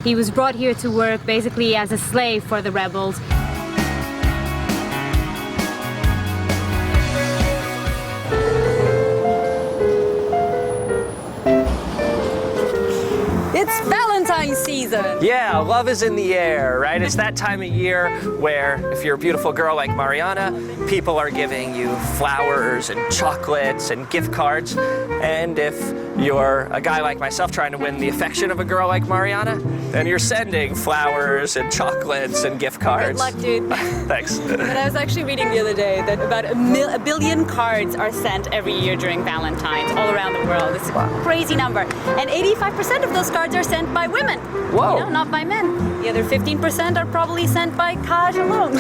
He was brought here to work basically as a slave for the rebels. It's Valentine's season! Yeah, love is in the air, right? It's that time of year where if you're a beautiful girl like Mariana, people are giving you flowers and chocolates and gift cards. And if you're a guy like myself trying to win the affection of a girl like Mariana, then you're sending flowers and chocolates and gift cards. Good luck, dude. Thanks. But I was actually reading the other day that about a billion cards are sent every year during Valentine's all around the world. It's a crazy number. And 85% of those cards are sent by women. Whoa. You know, not by men. The other 15% are probably sent by Kaj alone.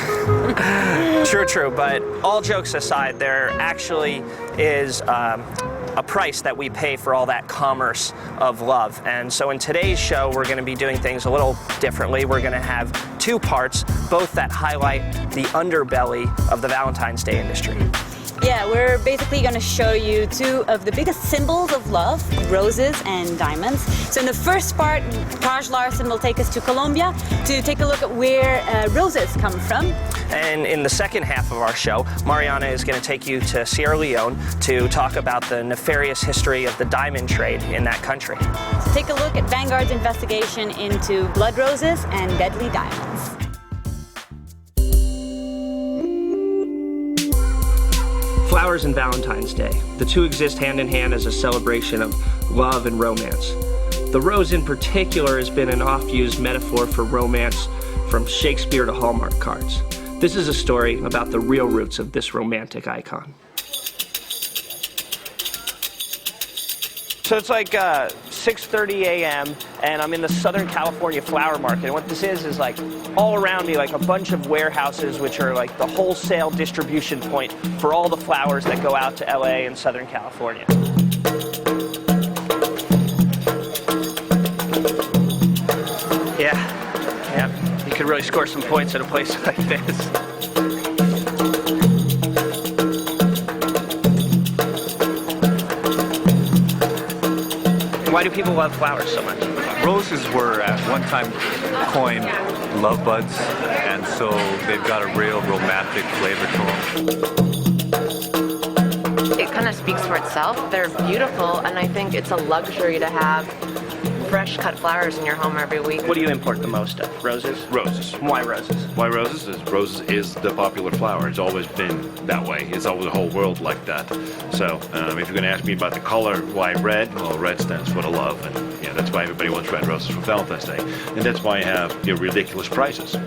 True, but all jokes aside, there actually is a price that we pay for all that commerce of love. And so in today's show, we're going to be doing things a little differently. We're going to have two parts, both that highlight the underbelly of the Valentine's Day industry. Yeah, we're basically going to show you two of the biggest symbols of love, roses and diamonds. So in the first part, Taj Larson will take us to Colombia to take a look at where roses come from. And in the second half of our show, Mariana is going to take you to Sierra Leone to talk about the nefarious history of the diamond trade in that country. So take a look at Vanguard's investigation into blood roses and deadly diamonds. Flowers and Valentine's Day. The two exist hand in hand as a celebration of love and romance. The rose in particular has been an oft-used metaphor for romance from Shakespeare to Hallmark cards. This is a story about the real roots of this romantic icon. So it's like 6:30 a.m. and I'm in the Southern California flower market. And what this is like all around me, like a bunch of warehouses, which are like the wholesale distribution point for all the flowers that go out to LA and Southern California. Yeah, you could really score some points at a place like this. Why do people love flowers so much? Roses were at one time coined love buds, and so they've got a real romantic flavor to them. It kind of speaks for itself. They're beautiful, and I think it's a luxury to have fresh cut flowers in your home every week. What do you import the most of? Roses? Roses. Why roses? Why roses? Roses is the popular flower. It's always been that way. It's always the whole world like that. So if you're going to ask me about the color, why red? Well, red stands for the love, and that's why everybody wants red roses for Valentine's Day. And that's why you have ridiculous prices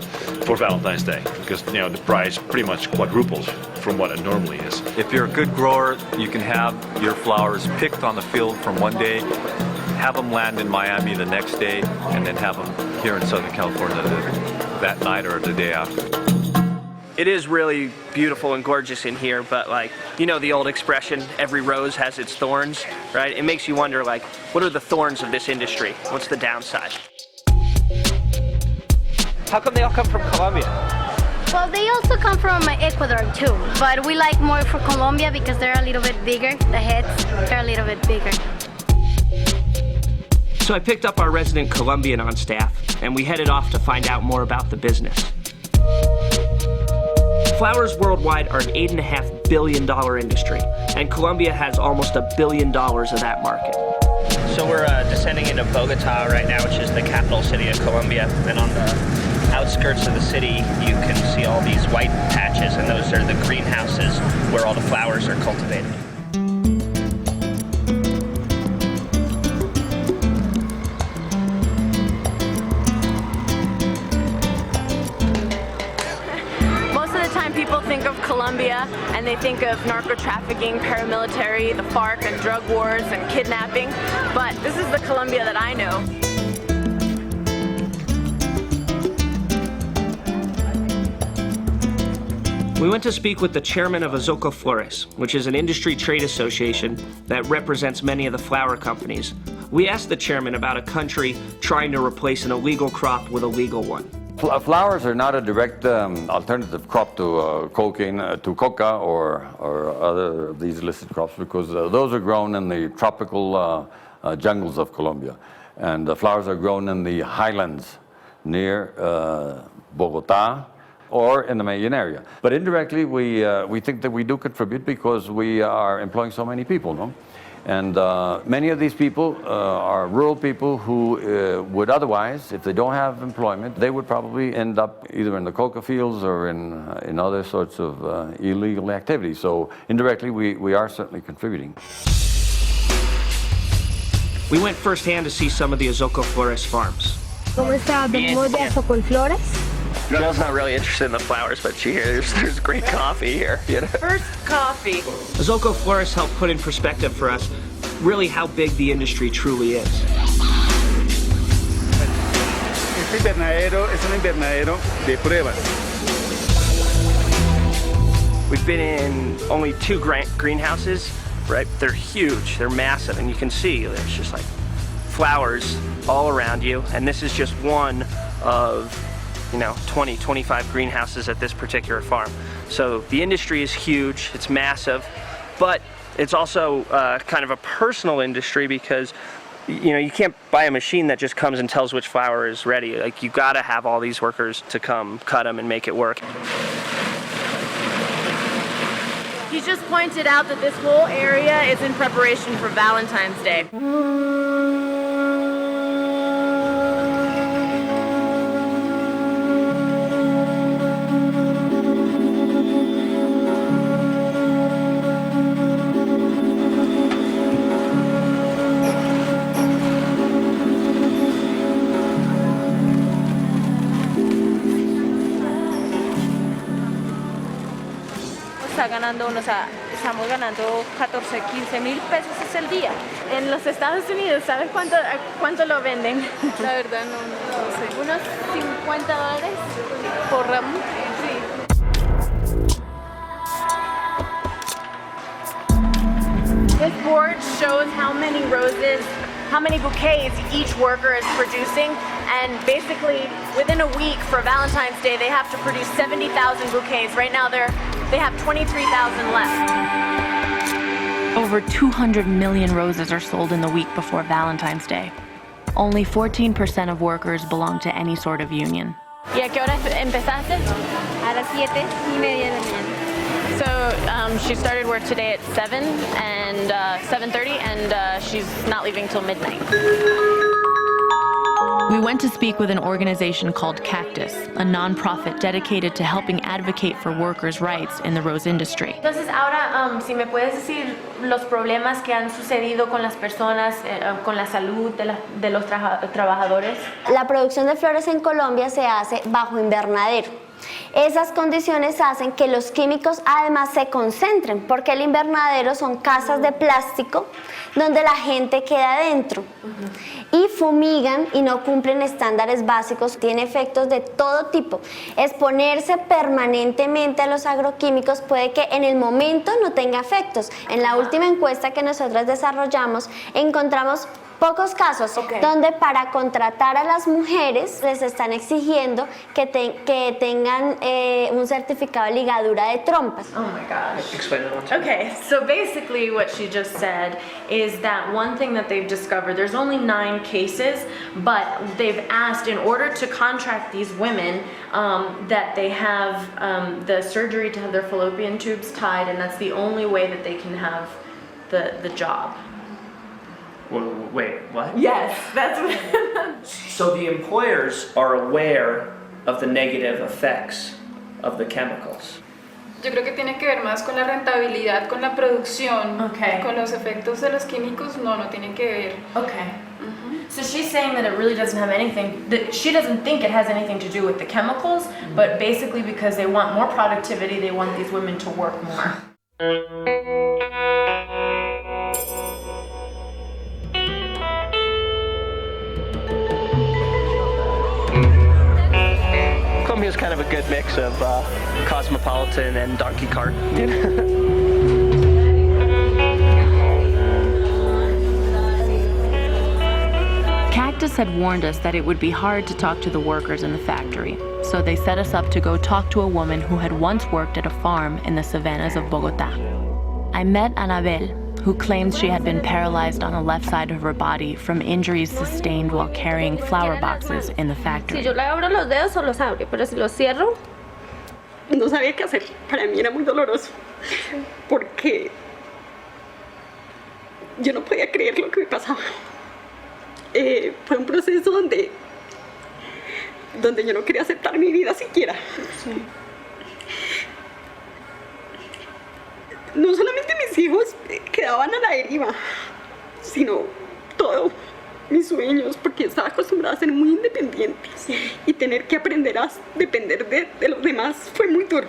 for Valentine's Day, because the price pretty much quadruples from what it normally is. If you're a good grower, you can have your flowers picked on the field from one day, have them land in Miami the next day, and then have them here in Southern California that night or the day after. It is really beautiful and gorgeous in here, but the old expression, every rose has its thorns, right? It makes you wonder, what are the thorns of this industry? What's the downside? How come they all come from Colombia? Well, they also come from Ecuador too, but we like more for Colombia because they're a little bit bigger. The heads, they're a little bit bigger. So I picked up our resident Colombian on staff, and we headed off to find out more about the business. Flowers worldwide are an $8.5 billion industry, and Colombia has almost $1 billion of that market. So we're descending into Bogota right now, which is the capital city of Colombia, and on the outskirts of the city you can see all these white patches, and those are the greenhouses where all the flowers are cultivated. People think of Colombia and they think of narco-trafficking, paramilitary, the FARC, and drug wars and kidnapping, but this is the Colombia that I know. We went to speak with the chairman of Azoco Flores, which is an industry trade association that represents many of the flower companies. We asked the chairman about a country trying to replace an illegal crop with a legal one. Flowers are not a direct alternative crop to cocaine, to coca or other of these listed crops, because those are grown in the tropical jungles of Colombia. And the flowers are grown in the highlands near Bogota or in the Medellin area. But indirectly, we think that we do contribute because we are employing so many people, no? And many of these people are rural people who would otherwise, if they don't have employment, they would probably end up either in the coca fields or in other sorts of illegal activities. So indirectly, we are certainly contributing. We went firsthand to see some of the Azoco Flores farms. ¿Cómo está? ¿Venimos de Azoco Flores? Jill's not really interested in the flowers, but she hears there's great coffee here. You know? First coffee. Azoco Flores helped put in perspective for us really how big the industry truly is. Este invernadero es un invernadero de pruebas. We've been in only 2 greenhouses, right? They're huge, they're massive, and you can see there's just like flowers all around you, and this is just one of 20, 25 greenhouses at this particular farm. So the industry is huge, it's massive, but it's also kind of a personal industry because you can't buy a machine that just comes and tells which flower is ready. Like, you gotta have all these workers to come cut them and make it work. He just pointed out that this whole area is in preparation for Valentine's Day. Estamos ganando 14, 15 mil pesos es el día. En los Estados Unidos, ¿sabes cuánto lo venden? La verdad no sé. Unos $50 por ramo. Sí. This board shows how many bouquets each worker is producing, and basically within a week for Valentine's Day they have to produce 70,000 bouquets. Right now they have 23,000 left. Over 200 million roses are sold in the week before Valentine's Day. Only 14% of workers belong to any sort of union. ¿Y a qué hora empezaste? A las 7:30 de la mañana. So she started work today at 7:30, and she's not leaving till midnight. We went to speak with an organization called Cactus, a nonprofit dedicated to helping advocate for workers' rights in the rose industry. Entonces ahora, si me puedes decir los problemas que han sucedido con las personas, con la salud de los trabajadores. La producción de flores en Colombia se hace bajo invernadero. Esas condiciones hacen que los químicos además se concentren, porque el invernadero son casas de plástico donde la gente queda dentro y fumigan y no cumplen estándares básicos, tiene efectos de todo tipo. Exponerse permanentemente a los agroquímicos puede que en el momento no tenga efectos. En la última encuesta que nosotros desarrollamos encontramos pocos casos donde para contratar a las mujeres les están exigiendo que tengan un certificado de ligadura de trompas. Oh my gosh. Explain that one. Okay, so basically what she just said is that one thing that they've discovered, there's only 9 cases, but they've asked in order to contract these women that they have the surgery to have their fallopian tubes tied, and that's the only way that they can have the job. Wait, what? Yes, that's what. So the employers are aware of the negative effects of the chemicals. Yo creo que tiene que ver más con la rentabilidad, con la producción, Okay. con los efectos de los químicos, no tiene que ver. Okay. So she's saying that it really doesn't have anything, that she doesn't think it has anything to do with the chemicals, but basically because they want more productivity, they want these women to work more. Colombia's kind of a good mix of cosmopolitan and donkey cart. Cactus had warned us that it would be hard to talk to the workers in the factory, so they set us up to go talk to a woman who had once worked at a farm in the savannas of Bogota. I met Anabel, who claims she had been paralyzed on the left side of her body from injuries sustained while carrying flower boxes in the factory. Si yo le abro los dedos, solo los abre, pero si los cierro, no sabía qué hacer. Para mí era muy doloroso porque yo no podía creer lo que me pasaba. Fue un proceso donde yo no quería aceptar mi vida siquiera. Sí. No solamente mis hijos quedaban a la deriva, sino todo, mis sueños, porque estaba acostumbrada a ser muy independiente. Sí. Y tener que aprender a depender de los demás fue muy duro.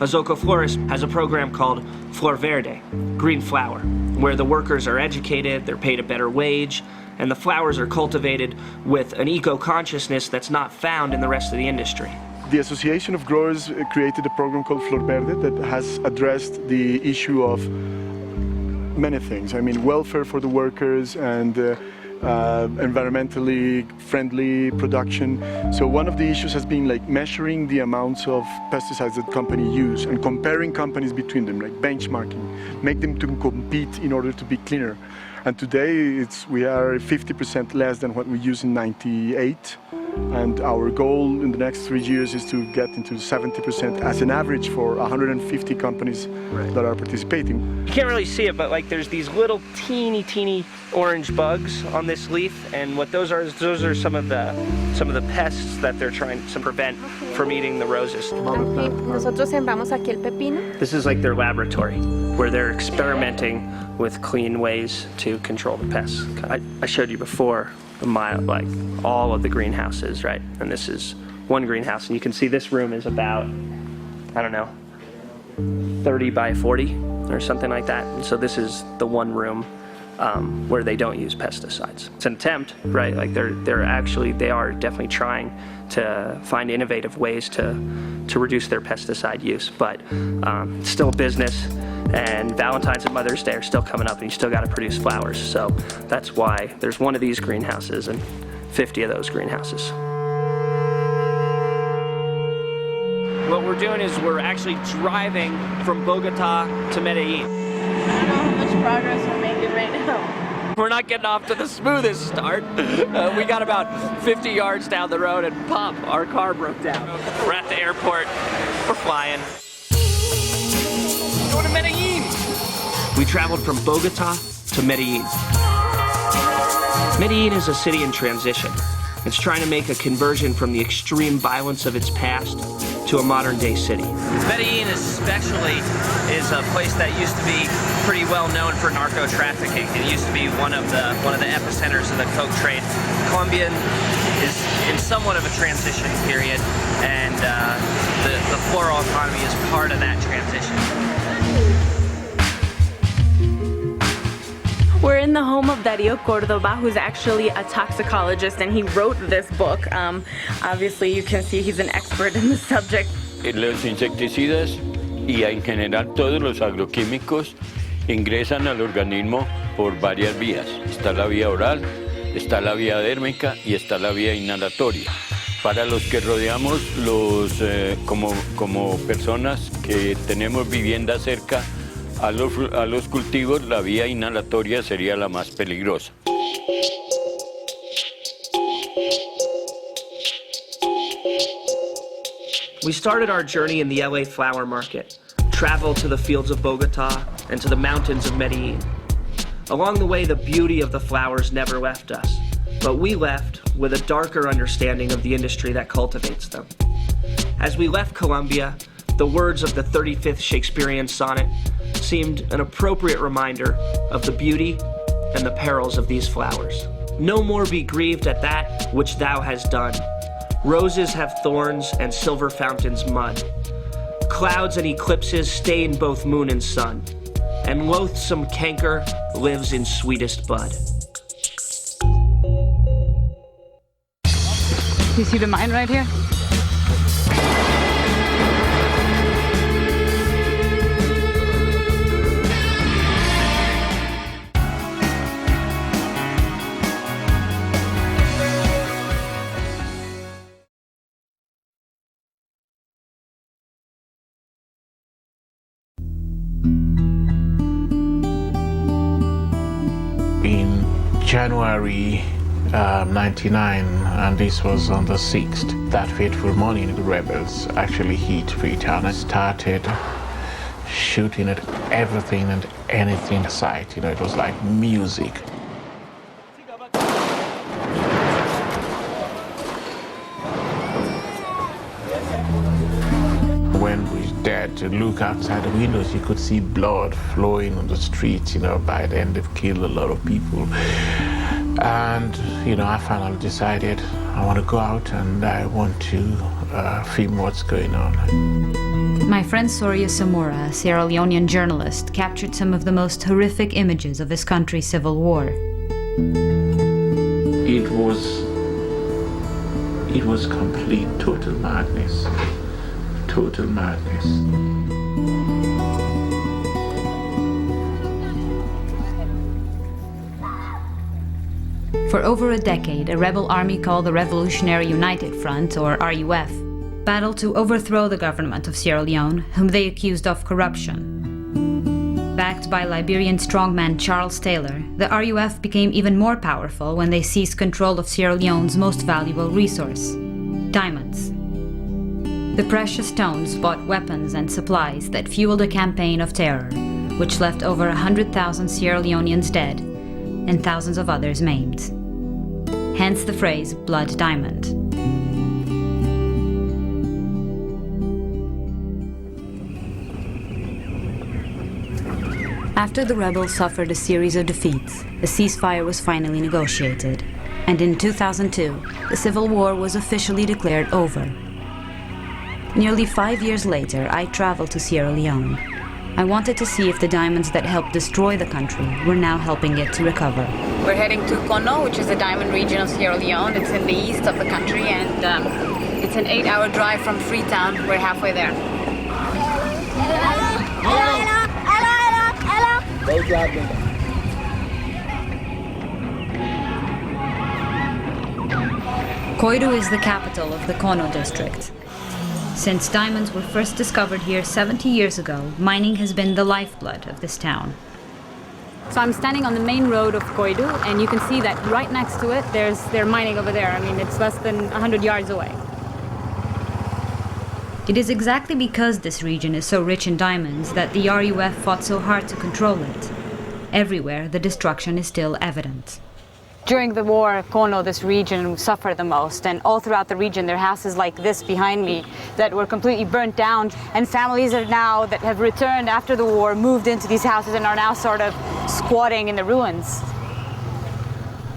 Azoka Florist has a program called Flor Verde, Green Flower, where the workers are educated, they're paid a better wage, and the flowers are cultivated with an eco-consciousness that's not found in the rest of the industry. The Association of Growers created a program called Flor Verde that has addressed the issue of many things. I mean, welfare for the workers and environmentally friendly production. So one of the issues has been like measuring the amounts of pesticides that companies use and comparing companies between them, like benchmarking, make them to compete in order to be cleaner. And today we are 50% less than what we used in '98. And our goal in the next 3 years is to get into 70% as an average for 150 companies that are participating. You can't really see it, but like there's these little teeny orange bugs on this leaf, and what those are some of the pests that they're trying to prevent from eating the roses. Aquí, nosotros sembramos aquí el pepino. This is like their laboratory, where they're experimenting with clean ways to control the pests. I showed you before like all of the greenhouses, right? And this is one greenhouse, and you can see this room is about, I don't know, 30 by 40 or something like that. And so this is the one room where they don't use pesticides. It's an attempt, right? Like they are definitely trying to find innovative ways to reduce their pesticide use, but it's still a business. And Valentine's and Mother's Day are still coming up, and you still got to produce flowers. So that's why there's one of these greenhouses and 50 of those greenhouses. What we're doing is we're actually driving from Bogota to Medellin. I don't know how much progress we're making right now. We're not getting off to the smoothest start. We got about 50 yards down the road, and pop, our car broke down. We're at the airport. We're flying. Going to Medellin. We traveled from Bogota to Medellin. Medellin is a city in transition. It's trying to make a conversion from the extreme violence of its past to a modern-day city. Medellin especially is a place that used to be pretty well known for narco-trafficking. It used to be one of the epicenters of the coke trade. Colombia is in somewhat of a transition period, and the floral economy is part of that transition. We're in the home of Darío Córdoba, who's actually a toxicologist, and he wrote this book. Obviously, you can see he's an expert in the subject. Los insecticidas y en general todos los agroquímicos ingresan al organismo por varias vías. Está la vía oral, está la vía dérmica y está la vía inhalatoria. Para los que rodeamos como personas que tenemos vivienda cerca a los cultivos, la vía inhalatoria sería la más peligrosa. We started our journey in the LA flower market, traveled to the fields of Bogota and to the mountains of Medellin. Along the way, the beauty of the flowers never left us, but we left with a darker understanding of the industry that cultivates them. As we left Colombia, the words of the 35th Shakespearean sonnet seemed an appropriate reminder of the beauty and the perils of these flowers. No more be grieved at that which thou hast done. Roses have thorns and silver fountains mud. Clouds and eclipses stain both moon and sun, and loathsome canker lives in sweetest bud. You see the mine right here? January 99, and this was on the 6th. That fateful morning, the rebels actually hit Freetown and started shooting at everything and anything in sight. It was like music. When we dared to look outside the windows, you could see blood flowing on the streets. By then they've killed a lot of people. And, I finally decided I want to go out and I want to film what's going on. My friend Soria Samora, a Sierra Leonean journalist, captured some of the most horrific images of his country's civil war. It was complete, total madness. Total madness. For over a decade, a rebel army called the Revolutionary United Front, or RUF, battled to overthrow the government of Sierra Leone, whom they accused of corruption. Backed by Liberian strongman Charles Taylor, the RUF became even more powerful when they seized control of Sierra Leone's most valuable resource: diamonds. The precious stones bought weapons and supplies that fueled a campaign of terror, which left over 100,000 Sierra Leoneans dead and thousands of others maimed. Hence the phrase blood diamond. After the rebels suffered a series of defeats, a ceasefire was finally negotiated, and in 2002, the civil war was officially declared over. Nearly 5 years later, I traveled to Sierra Leone. I wanted to see if the diamonds that helped destroy the country were now helping it to recover. We're heading to Kono, which is a diamond region of Sierra Leone. It's in the east of the country, and it's an 8-hour drive from Freetown. We're halfway there. Koidu is the capital of the Kono district. Since diamonds were first discovered here 70 years ago, mining has been the lifeblood of this town. So I'm standing on the main road of Koidu, and you can see that right next to it, they're mining over there. I mean, it's less than 100 yards away. It is exactly because this region is so rich in diamonds that the RUF fought so hard to control it. Everywhere, the destruction is still evident. During the war, Kono, this region, suffered the most, and all throughout the region there are houses like this behind me that were completely burnt down, and families that have returned after the war moved into these houses and are now sort of squatting in the ruins.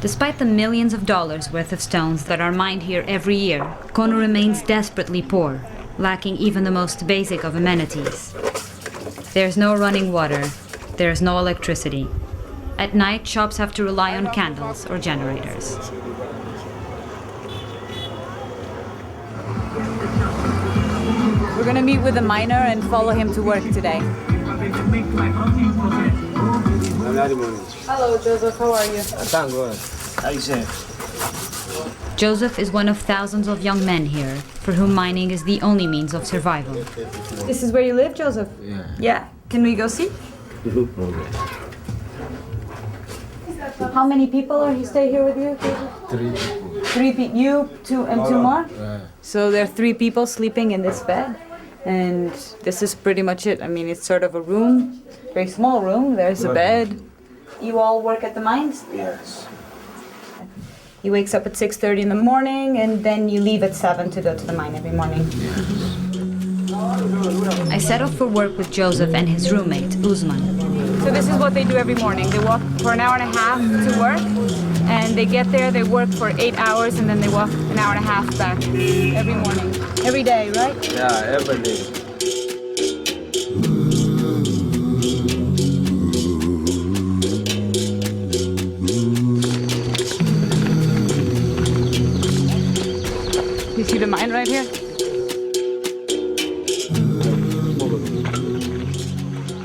Despite the millions of dollars worth of stones that are mined here every year, Kono remains desperately poor, lacking even the most basic of amenities. There's no running water, there's no electricity. At night, shops have to rely on candles or generators. We're going to meet with a miner and follow him to work today. Hello, Joseph. How are you? I'm good. How you say? Joseph is one of thousands of young men here, for whom mining is the only means of survival. This is where you live, Joseph? Yeah. Yeah. Can we go see? How many people are you stay here with you? 3 people. 3 people. You, 2, and 2 more? Yeah. So there are 3 people sleeping in this bed, and this is pretty much it. I mean, it's sort of a room, very small room. There's a bed. You all work at the mines? Yes. He wakes up at 6:30 in the morning, and then you leave at 7 to go to the mine every morning. I set off for work with Joseph and his roommate, Usman. So this is what they do every morning. They walk for an hour and a half to work, and they get there, they work for 8 hours, and then they walk an hour and a half back every morning. Every day, right? Yeah, every day. You see the mine right here?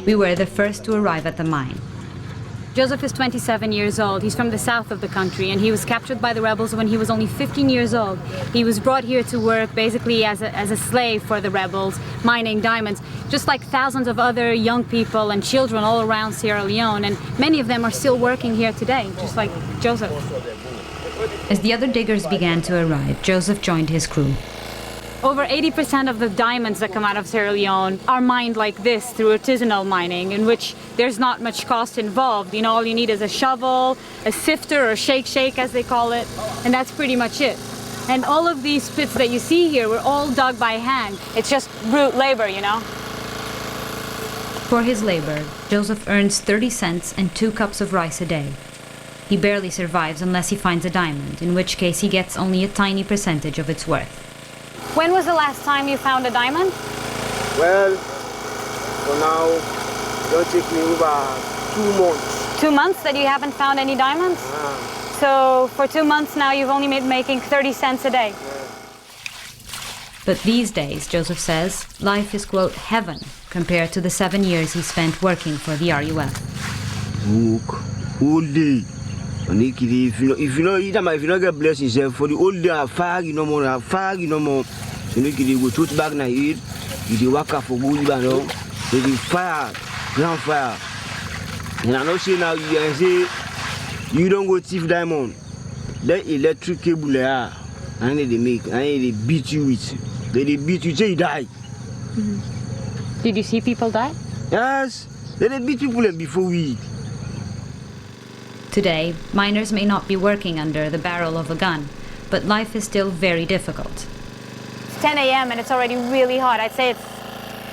We were the first to arrive at the mine. Joseph is 27 years old. He's from the south of the country, and he was captured by the rebels when he was only 15 years old. He was brought here to work basically as a slave for the rebels, mining diamonds, just like thousands of other young people and children all around Sierra Leone, and many of them are still working here today, just like Joseph. As the other diggers began to arrive, Joseph joined his crew. Over 80% of the diamonds that come out of Sierra Leone are mined like this through artisanal mining, in which there's not much cost involved. You know, all you need is a shovel, a sifter, or shake as they call it, and that's pretty much it. And all of these pits that you see here were all dug by hand. It's just brute labor, you know. For his labor, Joseph earns 30 cents and 2 cups of rice a day. He barely survives unless he finds a diamond, in which case he gets only a tiny percentage of its worth. When was the last time you found a diamond? Well, for now, it'll take me over 2 months. 2 months that you haven't found any diamonds? So for 2 months now you've only been making 30 cents a day. But these days, Joseph says, life is, quote, heaven compared to the 7 years he spent working for the RUF. Work all day. And if you not get blessed yourself for the whole day, fag, you know more, fag, you know more. So you go shoot back na eat, you work for good, you know. So the fire, ground fire. And I know say now you say you don't go thief diamond. That electric cable there, and they make, and they beat you with. They beat you till you die. Mm-hmm. Did you see people die? Yes, they beat people before we. Today, miners may not be working under the barrel of a gun, but life is still very difficult. It's 10 a.m. and it's already really hot. I'd say it's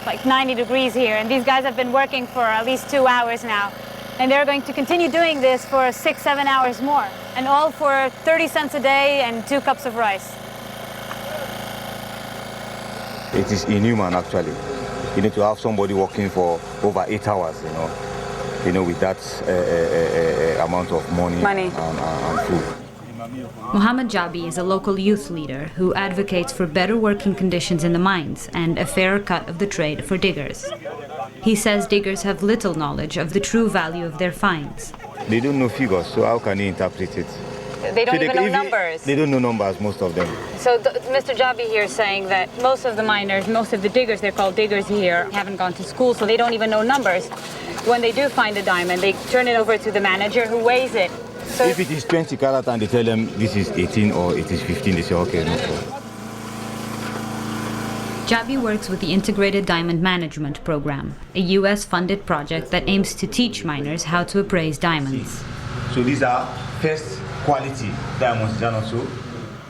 like 90 degrees here, and these guys have been working for at least 2 hours now. And they're going to continue doing this for 6-7 hours more, and all for 30 cents a day and 2 cups of rice. It is inhuman, actually. You need to have somebody working for over 8 hours, you know, with that amount of money. And food. Mohammed Jabi is a local youth leader who advocates for better working conditions in the mines and a fairer cut of the trade for diggers. He says diggers have little knowledge of the true value of their finds. They don't know figures, so how can they interpret it? They don't even know numbers. They don't know numbers, most of them. So Mr. Jabi here is saying that most of the miners, most of the diggers, they're called diggers here, haven't gone to school, so they don't even know numbers. When they do find a diamond, they turn it over to the manager who weighs it. So if it is 20 karat and they tell them this is 18 or it is 15, they say, okay, no problem. Jabi works with the Integrated Diamond Management Program, a US-funded project that aims to teach miners how to appraise diamonds. So these are first quality diamonds, they're not so?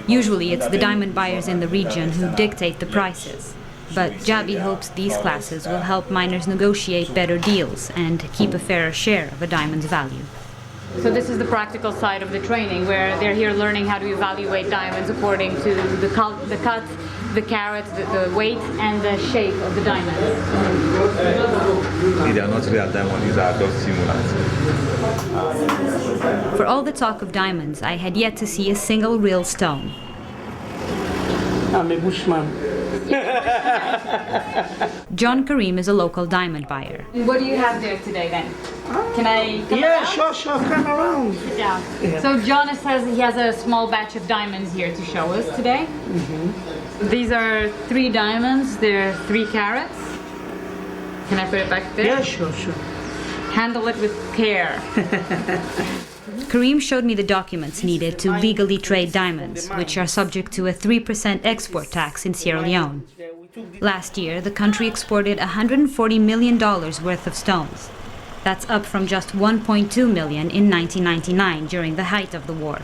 Usually it's the diamond buyers in the region who dictate the prices. But Jabi hopes these classes will help miners negotiate better deals and keep a fairer share of a diamond's value. So this is the practical side of the training, where they're here learning how to evaluate diamonds according to the cut, the carats, the weight, and the shape of the diamond. These are not real diamonds, these are just simulants. For all the talk of diamonds, I had yet to see a single real stone. I'm a bushman. John Kareem is a local diamond buyer. What do you have there today then? Can I come around? Sure, come around. Sit down. Yeah. So John says he has a small batch of diamonds here to show us today. Mm-hmm. These are 3 diamonds, they're 3 carats. Can I put it back there? Yeah, sure. Handle it with care. Kareem showed me the documents needed to legally trade diamonds, which are subject to a 3% export tax in Sierra Leone. Last year, the country exported $140 million worth of stones. That's up from just $1.2 million in 1999 during the height of the war.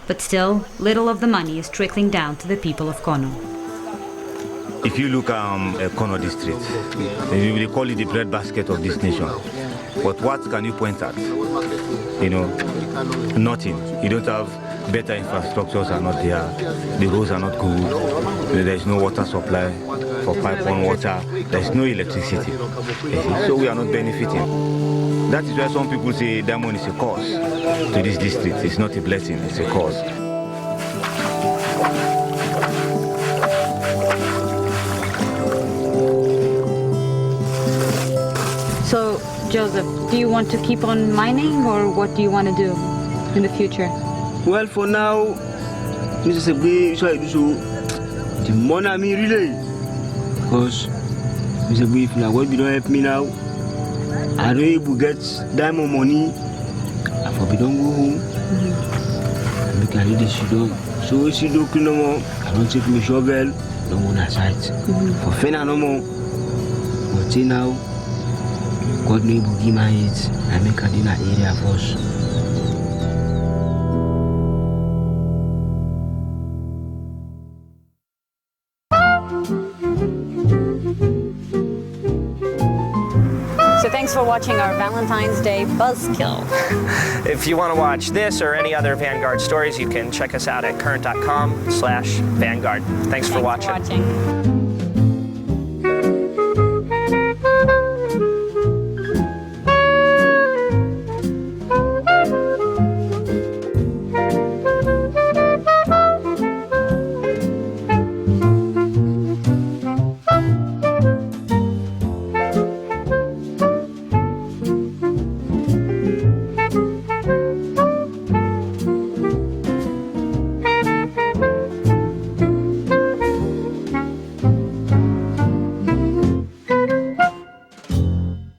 But still, little of the money is trickling down to the people of Kono. If you look at Kono district, they call it the breadbasket of this nation. But what can you point at? You know, nothing. You don't have better infrastructures are not there. The roads are not good. There is no water supply for pipe-on water. There is no electricity. So we are not benefiting. That is why some people say diamond is a curse to this district. It's not a blessing, it's a curse. So, Joseph, Do you want to keep on mining, or what do you want to do in the future? Well, for now, Mr. Sabri, so I do so. The money I mean really, because Mr. Sabri, if now God don't help me now, I don't able get diamond money. I probably don't go home. I make a little shido. So shido no more. I don't take my shovel. No more na site. For fena no more. But see now, God no able give my it. I make a dinner area first. So thanks for watching our Valentine's Day buzzkill. If you want to watch this or any other Vanguard stories, you can check us out at current.com/Vanguard. Thanks for watching.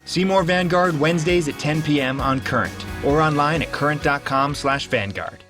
See more Vanguard Wednesdays at 10 p.m. on Current or online at current.com/Vanguard.